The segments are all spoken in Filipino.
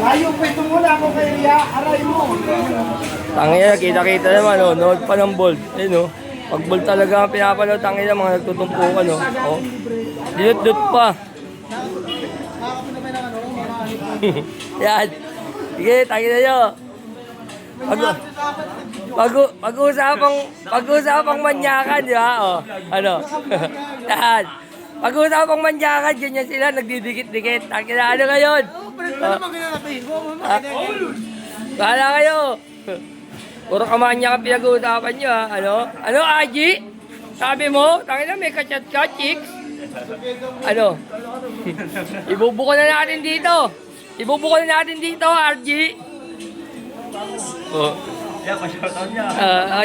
Layo pwesto muna ako kay Ria. Aray mo. Tangina, kita-kita naman, oh. Nood pa ng bold. Ayun, oh. Pag bold talaga ang pinapanood, tangina, mga nagtutumpukan, oh. Oh. Dut-dut pa. Yan. Sige, tangina nyo. Pag-usapang manyakan, di ba? Oh. Ano? Yan. Pag-usapang manyakan, ganyan sila, nagdidikit-dikit. Tangina, ano ngayon? Kala kayo. Puro kamanya ka pinag-uusapan nyo, ha? Ano? Ano, Aji? Sabi mo? Tangina, may kachat ka, chicks? Ano? Ibubuko na natin dito. Ibubuko na natin dito, RG. Oh. Yeah, pa-shoutout niya.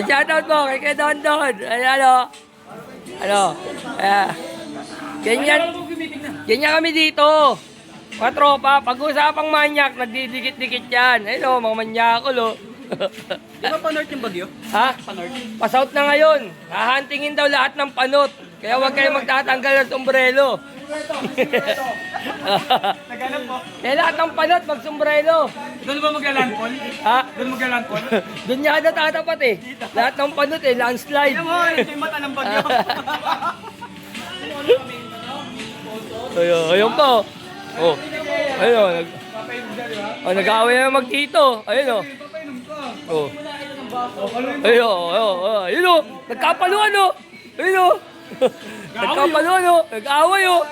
Shoutout mo kay Don Don. Ano? Ano? Ganyan kami dito. Mga tropa, pag-usapang manyak, nagdidikit-dikit yan. Ayun, mga manyakol, oh. Di ba pa-north yung bagyo? Ha? Pa-south na ngayon. Hahantingin daw lahat ng panot. Kaya huwag kayo magtatanggal ng sombrero. Naghanap po. Kaya lahat ng panot, mag-sombrero. Doon ba magla-landfall? Ha? Doon magla-landfall? Doon niya na tatapat eh. Lahat ng panot eh, landslide. Alam mo, ito yung mata ng bagyo. Ayun po. Oh. Ayun. Nag-aaway na mag-tito. Ayun, oh. Oh. Ayun, ayun, oh. Nagkapaluan, oh. Ayun, oh. Nagkapaluan, oh. Nag-aaway, oh.